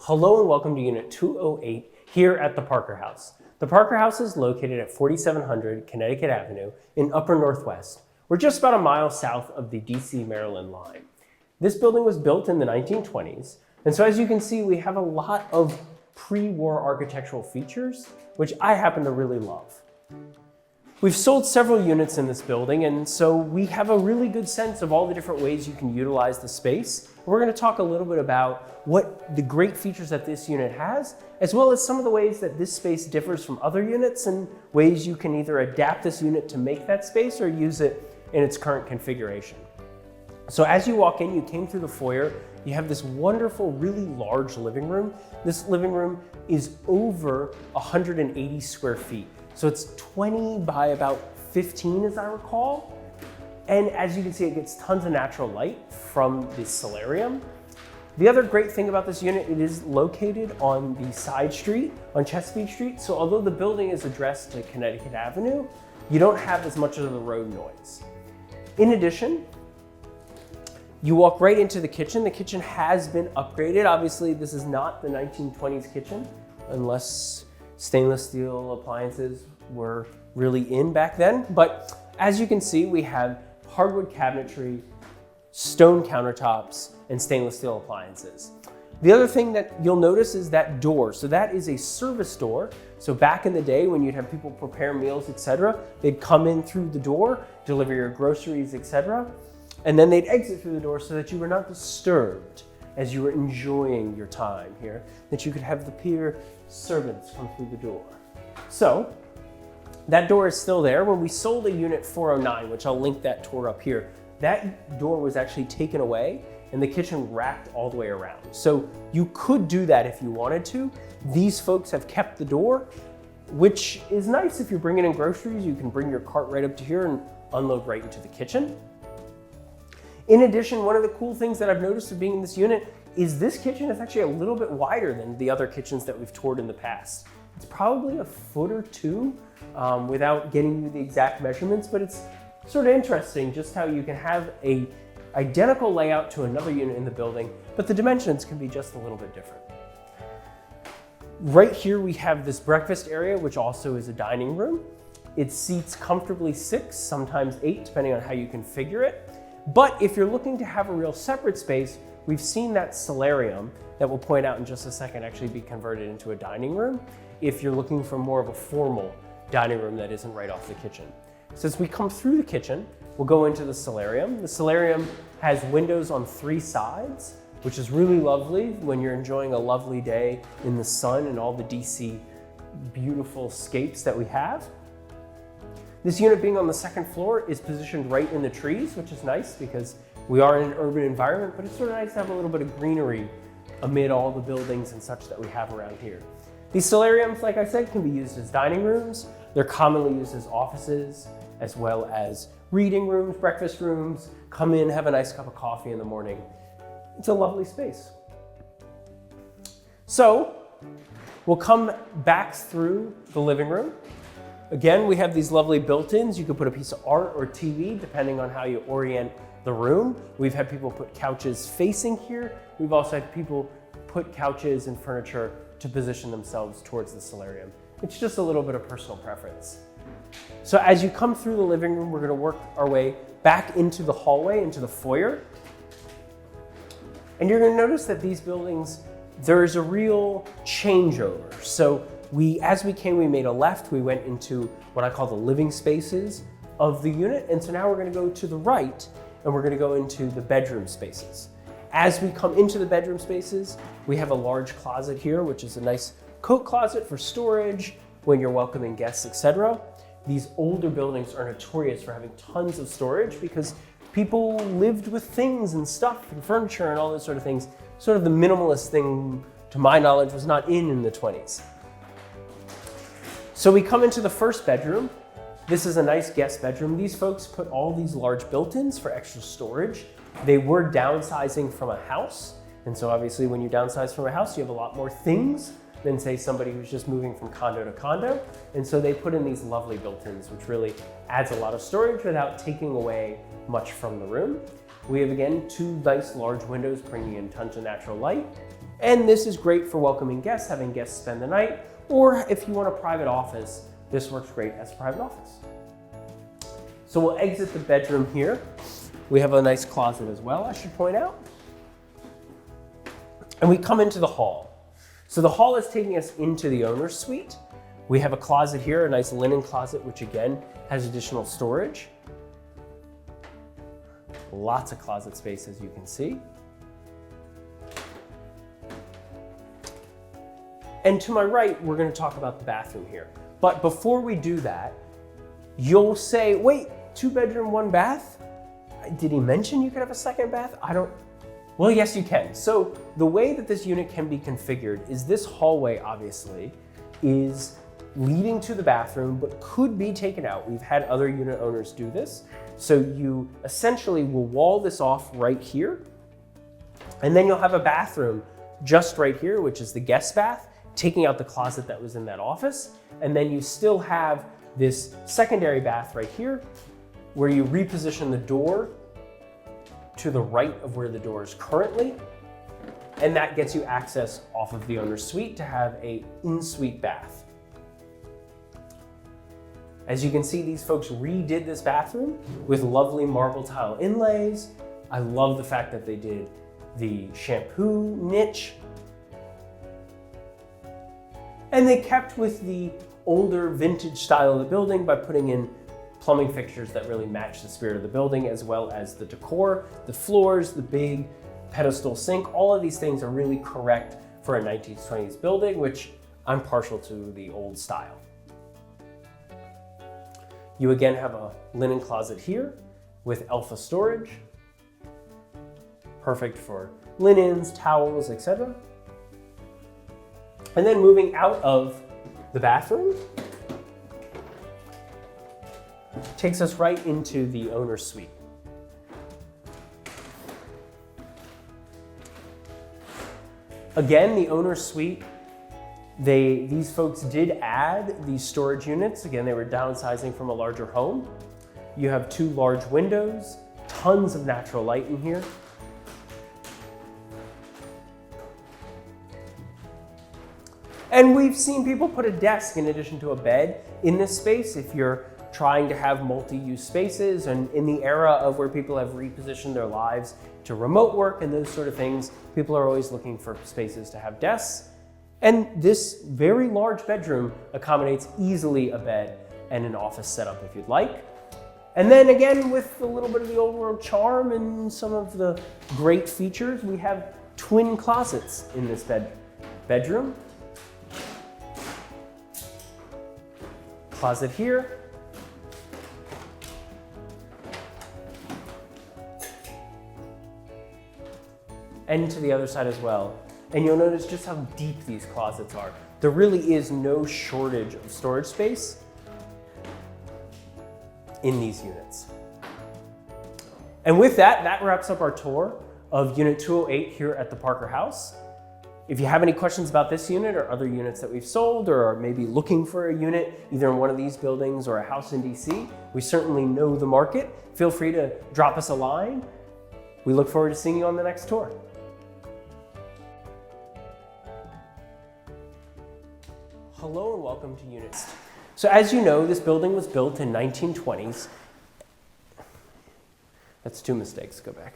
Hello and welcome to Unit 208 here at the Parker House. The Parker House is located at 4700 Connecticut Avenue in Upper Northwest. We're just about a mile south of the DC Maryland line. This building was built in the 1920s, and so as you can see, we have a lot of pre-war architectural features, which I happen to really love. We've sold several units in this building, and so we have a really good sense of all the different ways you can utilize the space. We're going to talk a little bit about what the great features that this unit has, as well as some of the ways that this space differs from other units and ways you can either adapt this unit to make that space or use it in its current configuration. So as you walk in, you came through the foyer, you have this wonderful, really large living room. This living room is over 180 square feet. So it's 20 by about 15, as I recall. And as you can see, it gets tons of natural light from the solarium. The other great thing about this unit, it is located on the side street, on Chesapeake Street. So although the building is addressed to Connecticut Avenue, you don't have as much of the road noise. In addition, you walk right into the kitchen. The kitchen has been upgraded. Obviously, this is not the 1920s kitchen, unless stainless steel appliances were really in back then. But as you can see, we have hardwood cabinetry, stone countertops, and stainless steel appliances. The other thing that you'll notice is that door. So that is a service door. So back in the day when you'd have people prepare meals, etc., they'd come in through the door, deliver your groceries, etc., and then they'd exit through the door so that you were not disturbed as you were enjoying your time here, that you could have the peer servants come through the door. So that door is still there. When we sold a unit 409, which I'll link that tour up here, that door was actually taken away and the kitchen wrapped all the way around. So you could do that if you wanted to. These folks have kept the door, which is nice if you're bringing in groceries. You can bring your cart right up to here and unload right into the kitchen. In addition, one of the cool things that I've noticed of being in this unit is this kitchen is actually a little bit wider than the other kitchens that we've toured in the past. It's probably a foot or two without getting you the exact measurements, but it's sort of interesting just how you can have a identical layout to another unit in the building, but the dimensions can be just a little bit different. Right here we have this breakfast area, which also is a dining room. It seats comfortably 6, sometimes 8, depending on how you configure it. But if you're looking to have a real separate space, we've seen that solarium that we'll point out in just a second actually be converted into a dining room if you're looking for more of a formal dining room that isn't right off the kitchen. So as we come through the kitchen, we'll go into the solarium. The solarium has windows on 3 sides, which is really lovely when you're enjoying a lovely day in the sun and all the DC beautiful scapes that we have. This unit being on the 2nd floor is positioned right in the trees, which is nice because we are in an urban environment, but it's sort of nice to have a little bit of greenery amid all the buildings and such that we have around here. These solariums, like I said, can be used as dining rooms. They're commonly used as offices, as well as reading rooms, breakfast rooms. Come in, have a nice cup of coffee in the morning. It's a lovely space. So we'll come back through the living room. Again, we have these lovely built-ins. You could put a piece of art or TV, depending on how you orient the room. We've had people put couches facing here. We've also had people put couches and furniture to position themselves towards the solarium. It's just a little bit of personal preference. So as you come through the living room, we're going to work our way back into the hallway, into the foyer. And you're going to notice that these buildings, there's a real changeover. So as we came, we made a left, we went into what I call the living spaces of the unit. And so now we're going to go to the right and we're going to go into the bedroom spaces. As we come into the bedroom spaces, we have a large closet here, which is a nice coat closet for storage when you're welcoming guests, etc. These older buildings are notorious for having tons of storage because people lived with things and stuff and furniture and all those sort of things. Sort of the minimalist thing, to my knowledge, was not in the 20s. So we come into the first bedroom. This is a nice guest bedroom. These folks put all these large built-ins for extra storage. They were downsizing from a house. And so obviously when you downsize from a house, you have a lot more things than say somebody who's just moving from condo to condo. And so they put in these lovely built-ins, which really adds a lot of storage without taking away much from the room. We have, again, 2 nice large windows bringing in tons of natural light. And this is great for welcoming guests, having guests spend the night, or if you want a private office, this works great as a private office. So we'll exit the bedroom here. We have a nice closet as well, I should point out. And we come into the hall. So the hall is taking us into the owner's suite. We have a closet here, a nice linen closet, which again has additional storage. Lots of closet space, as you can see. And to my right, we're going to talk about the bathroom here. But before we do that, you'll say, wait, 2-bedroom, 1 bath? Did he mention you could have a second bath? Well, yes, you can. So the way that this unit can be configured is this hallway, obviously, is leading to the bathroom, but could be taken out. We've had other unit owners do this. So you essentially will wall this off right here, and then you'll have a bathroom just right here, which is the guest bath, taking out the closet that was in that office. And then you still have this secondary bath right here, where you reposition the door to the right of where the door is currently. And that gets you access off of the owner's suite to have a in-suite bath. As you can see, these folks redid this bathroom with lovely marble tile inlays. I love the fact that they did the shampoo niche. And they kept with the older vintage style of the building by putting in plumbing fixtures that really match the spirit of the building, as well as the decor, the floors, the big pedestal sink. All of these things are really correct for a 1920s building, which I'm partial to the old style. You again have a linen closet here with alpha storage, perfect for linens, towels, etc. And then moving out of the bathroom takes us right into the owner's suite. Again, the owner's suite, these folks did add these storage units. Again, they were downsizing from a larger home. You have 2 large windows, tons of natural light in here. And we've seen people put a desk in addition to a bed in this space if you're trying to have multi-use spaces, and in the era of where people have repositioned their lives to remote work and those sort of things, people are always looking for spaces to have desks. And this very large bedroom accommodates easily a bed and an office setup if you'd like. And then again, with a little bit of the old world charm and some of the great features, we have twin closets in this bedroom. Closet here. And to the other side as well. And you'll notice just how deep these closets are. There really is no shortage of storage space in these units. And with that, that wraps up our tour of Unit 208 here at the Parker House. If you have any questions about this unit or other units that we've sold, or are maybe looking for a unit either in one of these buildings or a house in DC, we certainly know the market. Feel free to drop us a line. We look forward to seeing you on the next tour. Hello and welcome to Units. So as you know, this building was built in 1920s. That's 2 mistakes, go back.